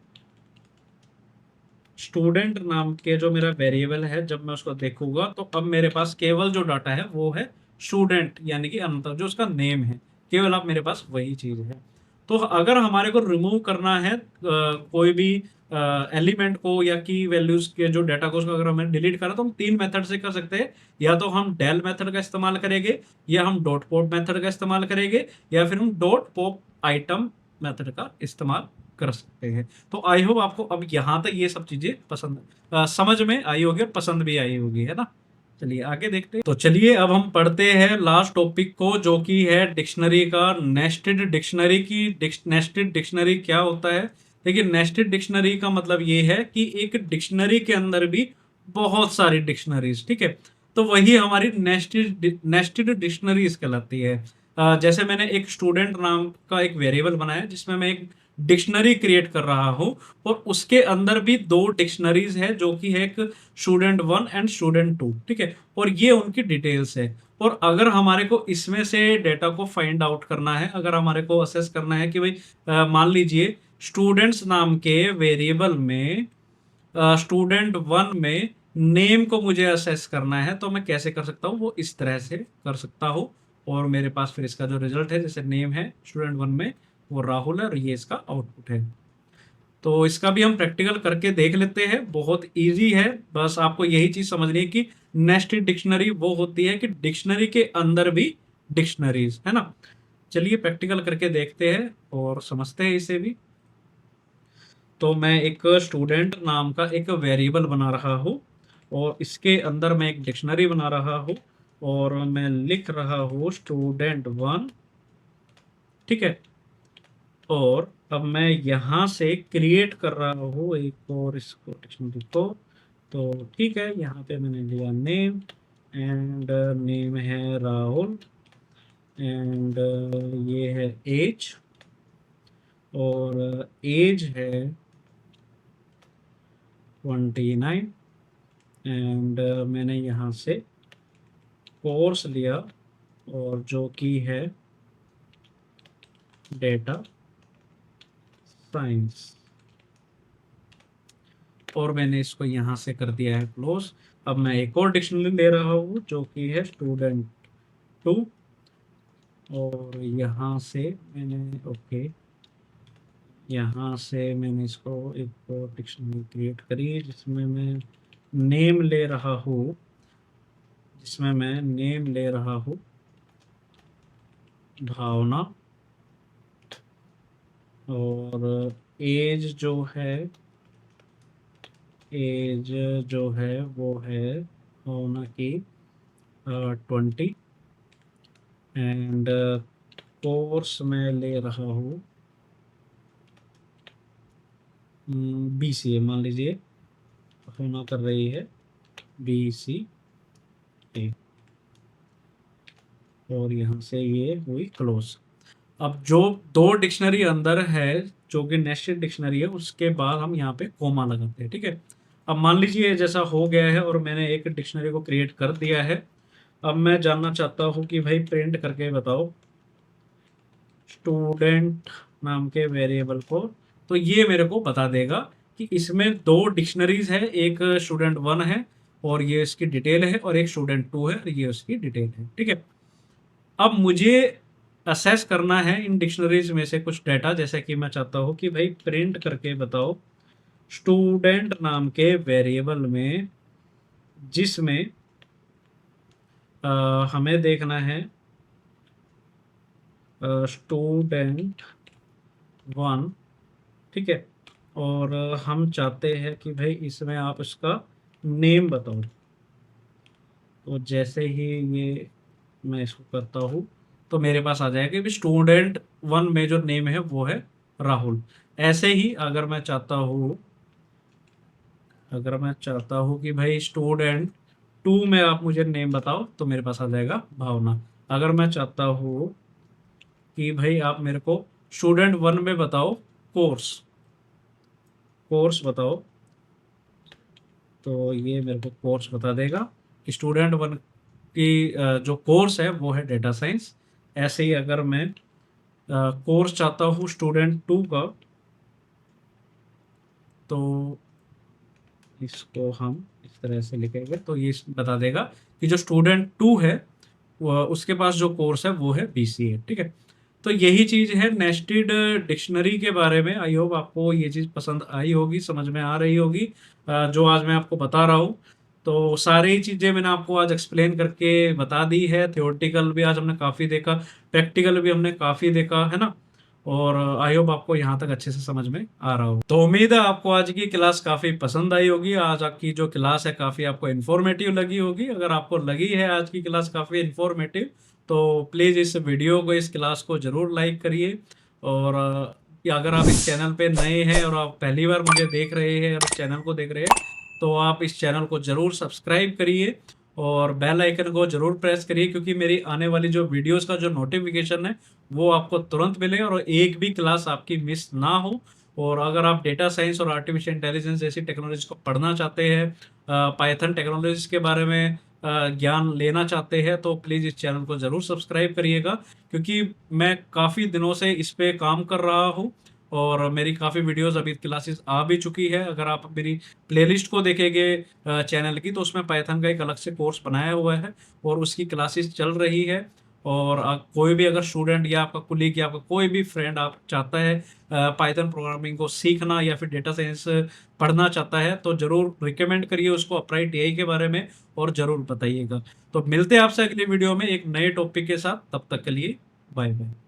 Speaker 1: स्टूडेंट नाम के जो मेरा वेरिएबल है जब मैं उसको देखूंगा तो अब मेरे पास केवल जो डाटा है वो है स्टूडेंट यानी कि अंतर जो उसका नेम है, केवल अब मेरे पास वही चीज है। तो अगर हमारे को रिमूव करना है कोई भी एलिमेंट को या की वैल्यूज के जो डाटा को उसको अगर हमें डिलीट करा तो हम तीन मेथड से कर सकते हैं। या तो हम डेल मेथड का इस्तेमाल करेंगे, या हम डॉट पॉप मेथड का इस्तेमाल करेंगे, या फिर हम डॉट पॉप आइटम मेथड का इस्तेमाल कर सकते हैं। तो आई होप आपको अब यहाँ तक ये सब चीजें समझ में आई होगी और पसंद भी आई होगी, है ना। चलिए आगे देखते हैं। तो चलिए अब हम पढ़ते हैं लास्ट टॉपिक को जो कि है डिक्शनरी का। नेस्टेड डिक्शनरी नेस्टेड डिक्शनरी क्या होता है? देखिए, नेस्टेड डिक्शनरी का मतलब ये है कि एक डिक्शनरी के अंदर भी बहुत सारी डिक्शनरीज, ठीक है। तो वही हमारी नेस्टेड डिक्शनरीज कहलाती है। जैसे मैंने एक स्टूडेंट नाम का एक वेरिएबल बनाया जिसमें मैं एक डिक्शनरी क्रिएट कर रहा हूँ, और उसके अंदर भी दो डिक्शनरीज है जो कि है एक स्टूडेंट 1 एंड स्टूडेंट 2, ठीक है। और ये उनकी डिटेल्स है। और अगर हमारे को इसमें से डेटा को फाइंड आउट करना है, अगर हमारे को असेस करना है कि भाई मान लीजिए स्टूडेंट्स नाम के वेरिएबल में स्टूडेंट 1 में नेम को मुझे असेस करना है, तो मैं कैसे कर सकता हूँ? वो इस तरह से कर सकता हूँ। और मेरे पास फिर इसका जो रिजल्ट है, जैसे नेम है स्टूडेंट 1 में वो राहुल है और ये इसका आउटपुट है। तो इसका भी हम प्रैक्टिकल करके देख लेते हैं, बहुत इजी है। बस आपको यही चीज समझनी है कि नेस्टेड डिक्शनरी वो होती है कि डिक्शनरी के अंदर भी डिक्शनरीज, है ना। चलिए प्रैक्टिकल करके देखते हैं और समझते हैं इसे भी। तो मैं एक स्टूडेंट नाम का एक वेरिएबल बना रहा हूँ, और इसके अंदर मैं एक डिक्शनरी बना रहा हूँ, और मैं लिख रहा हूँ स्टूडेंट 1, ठीक है। और अब मैं यहाँ से क्रिएट कर रहा हूँ एक और इसको डिक्शनरी को। तो ठीक है, यहाँ पे मैंने लिया नेम, एंड नेम है राहुल, एंड ये है एज, और एज है 29, एंड मैंने यहाँ से कोर्स लिया और जो कि है डेटा साइंस, और मैंने इसको यहाँ से कर दिया है क्लोज। अब मैं एक और डिक्शनरी ले रहा हूँ जो कि है स्टूडेंट 2, और यहाँ से मैंने ओके, यहाँ से मैंने इसको एक और डिक्शनरी क्रिएट करी जिसमें मैं नेम ले रहा हूँ, भावना, और एज जो है वो है भावना की 20, एंड कोर्स में ले रहा हूँ BCA, मान लीजिए होना कर रही है BCA, और यहाँ से ये हुई क्लोज। अब जो दो डिक्शनरी अंदर है जो कि नेस्टेड डिक्शनरी है, उसके बाद हम यहाँ पे कोमा लगाते हैं, ठीक है। अब मान लीजिए जैसा हो गया है और मैंने एक डिक्शनरी को क्रिएट कर दिया है। अब मैं जानना चाहता हूँ कि भाई प्रिंट करके बताओ स्टूडेंट नाम के वेरिएबल को। तो ये मेरे को बता देगा कि इसमें दो डिक्शनरीज है, एक स्टूडेंट 1 है और ये इसकी डिटेल है, और एक स्टूडेंट 2 है और ये उसकी डिटेल है, ठीक है। अब मुझे असेस करना है इन डिक्शनरीज में से कुछ डाटा, जैसे कि मैं चाहता हूँ कि भाई प्रिंट करके बताओ स्टूडेंट नाम के वेरिएबल में जिसमें हमें देखना है स्टूडेंट 1, ठीक है। और हम चाहते हैं कि भाई इसमें आप इसका नेम बताओ। तो जैसे ही ये मैं इसको करता हूँ तो मेरे पास आ जाएगा कि स्टूडेंट 1 में जो नेम है वो है राहुल। ऐसे ही अगर मैं चाहता हूँ अगर मैं चाहता हूँ कि भाई स्टूडेंट 2 में आप मुझे नेम बताओ, तो मेरे पास आ जाएगा भावना। अगर मैं चाहता हूँ कि भाई आप मेरे को स्टूडेंट 1 में बताओ कोर्स, कोर्स बताओ, तो ये मेरे को कोर्स बता देगा कि स्टूडेंट 1 की जो कोर्स है वो है डेटा साइंस। ऐसे ही अगर मैं कोर्स चाहता हूँ स्टूडेंट 2 का, तो इसको हम इस तरह से लिखेंगे तो ये बता देगा कि जो स्टूडेंट 2 है उसके पास जो कोर्स है वो है बीसीए। ठीक है, तो यही चीज़ है नेस्टेड डिक्शनरी के बारे में। आई होप आपको ये चीज़ पसंद आई होगी, समझ में आ रही होगी जो आज मैं आपको बता रहा हूँ। तो सारी चीज़ें मैंने आपको आज एक्सप्लेन करके बता दी है। थ्योरेटिकल भी आज हमने काफ़ी देखा, प्रैक्टिकल भी हमने काफ़ी देखा है ना। और आई होप आपको यहाँ तक अच्छे से समझ में आ रहा हो। तो उम्मीद है आपको आज की क्लास काफ़ी पसंद आई होगी। आज आपकी जो क्लास है काफ़ी आपको इन्फॉर्मेटिव लगी होगी। अगर आपको लगी है आज की क्लास काफ़ी इन्फॉर्मेटिव, तो प्लीज़ इस वीडियो को, इस क्लास को ज़रूर लाइक करिए। और या अगर आप इस चैनल पे नए हैं और आप पहली बार मुझे देख रहे हैं और इस चैनल को देख रहे हैं, तो आप इस चैनल को ज़रूर सब्सक्राइब करिए और बेल आइकन को ज़रूर प्रेस करिए, क्योंकि मेरी आने वाली जो वीडियोस का जो नोटिफिकेशन है वो आपको तुरंत मिले और एक भी क्लास आपकी मिस ना हो। और अगर आप डेटा साइंस और आर्टिफिशियल इंटेलिजेंस जैसी टेक्नोलॉजी को पढ़ना चाहते हैं, पाइथन टेक्नोलॉजीज के बारे में ज्ञान लेना चाहते हैं, तो प्लीज़ इस चैनल को ज़रूर सब्सक्राइब करिएगा, क्योंकि मैं काफ़ी दिनों से इस पे काम कर रहा हूँ और मेरी काफ़ी वीडियोस अभी क्लासेस आ भी चुकी है। अगर आप मेरी प्लेलिस्ट को देखेंगे चैनल की, तो उसमें पाइथन का एक अलग से कोर्स बनाया हुआ है और उसकी क्लासेस चल रही है। और कोई भी अगर स्टूडेंट या आपका कुलीग या आपका कोई भी फ्रेंड आप चाहता है पाइथन प्रोग्रामिंग को सीखना या फिर डेटा साइंस पढ़ना चाहता है, तो ज़रूर रिकमेंड करिए उसको अपराइट एआई के बारे में और ज़रूर बताइएगा। तो मिलते हैं आपसे अगली वीडियो में एक नए टॉपिक के साथ। तब तक के लिए बाय बाय।